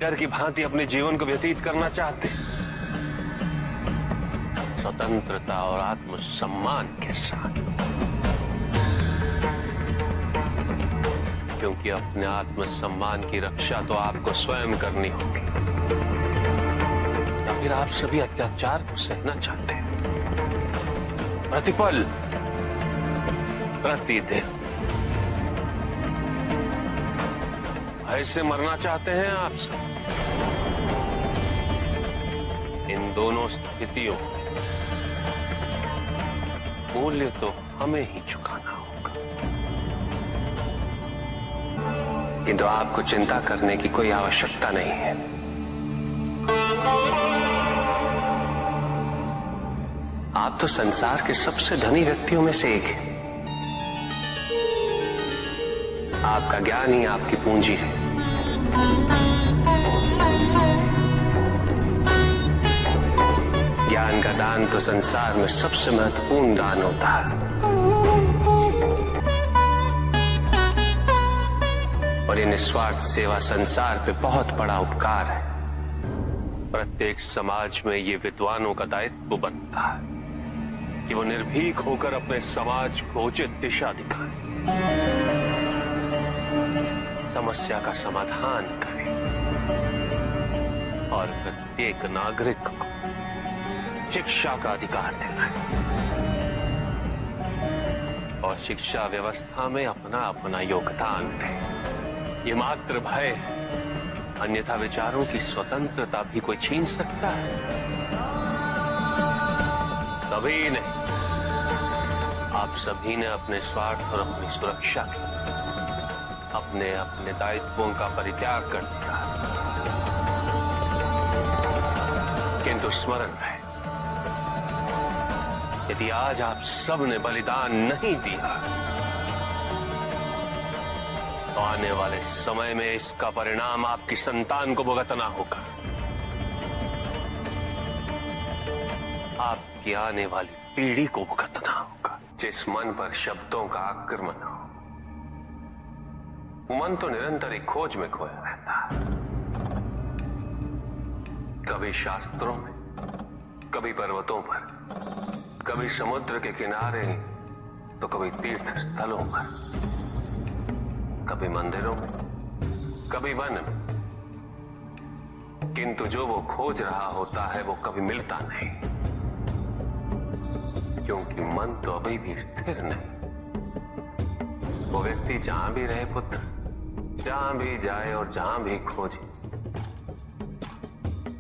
डर की भांति अपने जीवन को व्यतीत करना चाहते, स्वतंत्रता और आत्मसम्मान के साथ, क्योंकि अपने आत्मसम्मान की रक्षा तो आपको स्वयं करनी होगी। या फिर आप सभी अत्याचार को सहना चाहते हैं, प्रतिपल प्रतिदिन ऐसे मरना चाहते हैं आप सब। इन दोनों स्थितियों मूल्य तो हमें ही चुकाना होगा, किंतु आपको चिंता करने की कोई आवश्यकता नहीं है। आप तो संसार के सबसे धनी व्यक्तियों में से एक हैं। आपका ज्ञान ही आपकी पूंजी है। ज्ञान का दान तो संसार में सबसे महत्वपूर्ण दान होता है, और ये निस्वार्थ सेवा संसार पे बहुत बड़ा उपकार है। प्रत्येक समाज में ये विद्वानों का दायित्व बनता है कि वो निर्भीक होकर अपने समाज को उचित दिशा दिखाएं, समस्या का समाधान करें और प्रत्येक नागरिक को शिक्षा का अधिकार दिलाएं और शिक्षा व्यवस्था में अपना अपना योगदान दें। ये मात्र भय है, अन्यथा विचारों की स्वतंत्रता भी कोई छीन सकता है? कभी नहीं। आप सभी ने अपने स्वार्थ और अपनी सुरक्षा के अपने अपने दायित्वों का परित्याग कर दिया, किंतु स्मरण रहे, यदि आज आप सब ने बलिदान नहीं दिया तो आने वाले समय में इसका परिणाम आपकी संतान को भुगतना होगा। आपकी आने वाली पीढ़ी को भुगतना होगा। जिस मन पर शब्दों का आक्रमण हो, मन तो निरंतर ही खोज में खोया रहता है, कभी शास्त्रों में, कभी पर्वतों पर, कभी समुद्र के किनारे, तो कभी तीर्थ स्थलों पर, कभी मंदिरों में, कभी वन में, किंतु जो वो खोज रहा होता है वो कभी मिलता नहीं, क्योंकि मन तो अभी भी स्थिर नहीं। वो व्यक्ति जहां भी रहे पुत्र, जहां भी जाए और जहां भी खोजे।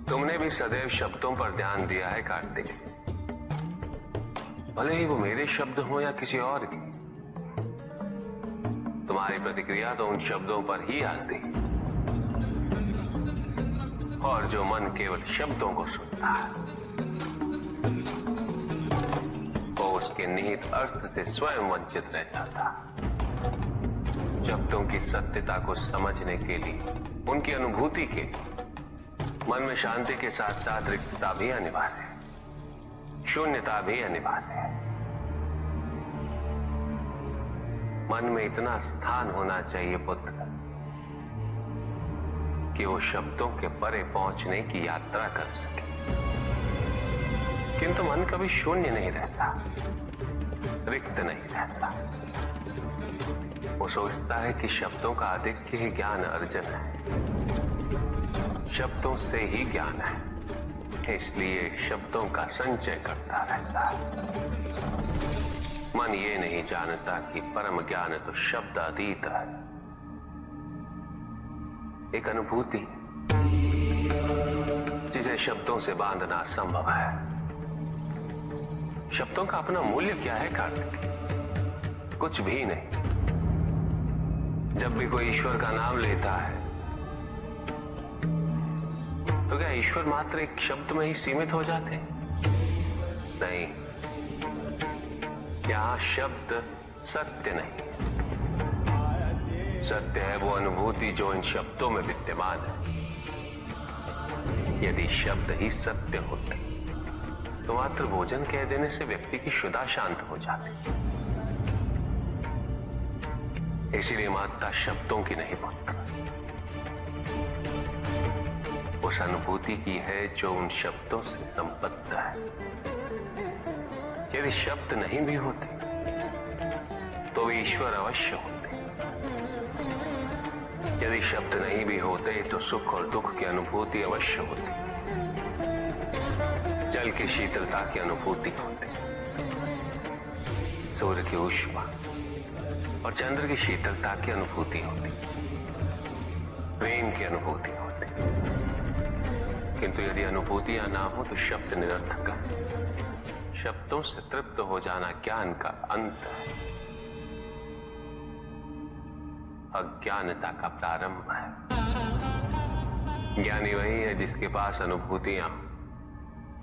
तुमने भी सदैव शब्दों पर ध्यान दिया है कार्तिक, भले ही वो मेरे शब्द हो या किसी और की। तुम्हारी प्रतिक्रिया तो उन शब्दों पर ही आती, और जो मन केवल शब्दों को सुनता है वो उसके निहित अर्थ से स्वयं वंचित रह जाता। शब्दों की सत्यता को समझने के लिए, उनकी अनुभूति के लिए मन में शांति के साथ साथ रिक्तता भी अनिवार्य है, शून्यता भी अनिवार्य है। मन में इतना स्थान होना चाहिए पुत्र कि वो शब्दों के परे पहुंचने की यात्रा कर सके, किंतु मन कभी शून्य नहीं रहता, रिक्त नहीं रहता। वो सोचता है कि शब्दों का आधिक्य ही ज्ञान अर्जन है, शब्दों से ही ज्ञान है, इसलिए शब्दों का संचय करता रहता है। मन ये नहीं जानता कि परम ज्ञान तो शब्द अतीत है, एक अनुभूति जिसे शब्दों से बांधना असंभव है। शब्दों का अपना मूल्य क्या है कार्तिक? कुछ भी नहीं। जब भी कोई ईश्वर का नाम लेता है तो क्या ईश्वर मात्र एक शब्द में ही सीमित हो जाते? नहीं, यहां शब्द सत्य नहीं, सत्य है वो अनुभूति जो इन शब्दों में विद्यमान है। यदि शब्द ही सत्य होते तो मात्र भोजन कह देने से व्यक्ति की क्षुधा शांत हो जाती। इसीलिए माता शब्दों की नहीं पुत्र, उस अनुभूति की है जो उन शब्दों से संबद्ध है। यदि शब्द नहीं भी होते तो वे ईश्वर अवश्य होते। यदि शब्द नहीं भी होते तो सुख और दुख की अनुभूति अवश्य होती। जल की शीतलता की अनुभूति होती, सूर्य की ऊष्मा और चंद्र की शीतलता की अनुभूति होती, प्रेम की अनुभूति होती। किंतु यदि अनुभूतियां ना हो तो शब्द निरर्थक है। शब्दों से तृप्त हो जाना ज्ञान का अंत है, अज्ञानता का प्रारंभ है। ज्ञानी वही है जिसके पास अनुभूतियां,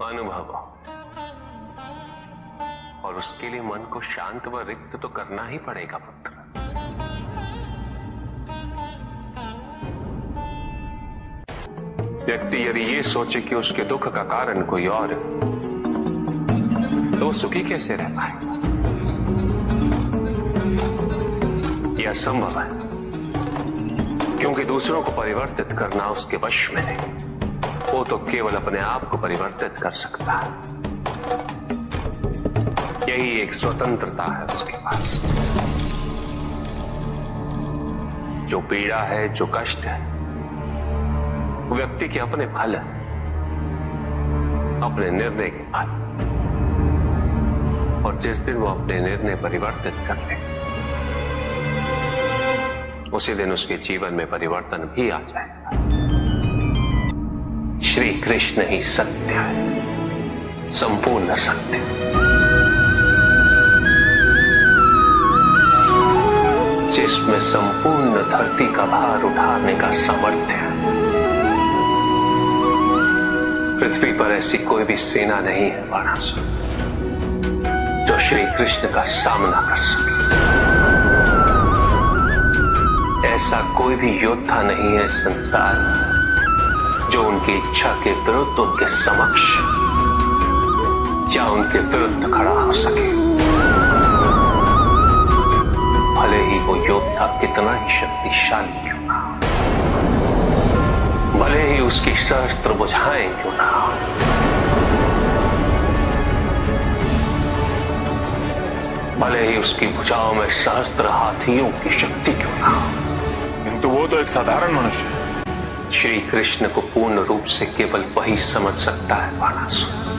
अनुभव हो, और उसके लिए मन को शांत व रिक्त तो करना ही पड़ेगा पुत्र। व्यक्ति यदि ये सोचे कि उसके दुख का कारण कोई और है तो सुखी कैसे रह पाएगा? यह असंभव है, क्योंकि दूसरों को परिवर्तित करना उसके वश में नहीं। वो तो केवल अपने आप को परिवर्तित कर सकता है। यही एक स्वतंत्रता है उसके पास। जो पीड़ा है, जो कष्ट है, वो व्यक्ति के अपने फल है, अपने निर्णय के फल। और जिस दिन वो अपने निर्णय परिवर्तित कर ले, उसी दिन उसके जीवन में परिवर्तन भी आ जाएगा। श्री कृष्ण ही सत्य है, संपूर्ण सत्य। जिसमें संपूर्ण धरती का भार उठाने का सामर्थ्य है। पृथ्वी पर ऐसी कोई भी सेना नहीं है बाणासुर जो श्री कृष्ण का सामना कर सके। ऐसा कोई भी योद्धा नहीं है संसार में जो उनकी इच्छा के विरुद्ध उनके समक्ष या उनके विरुद्ध खड़ा हो सके। भले ही वो योद्धा कितना ही शक्तिशाली क्यों ना हो, भले ही उसकी शस्त्र बुझाएं क्यों ना हो, भले ही उसकी भुजाओं में सहस्त्र हाथियों की शक्ति क्यों ना हो, किंतु वो तो एक साधारण मनुष्य है। श्री कृष्ण को पूर्ण रूप से केवल वही समझ सकता है बाणासुर।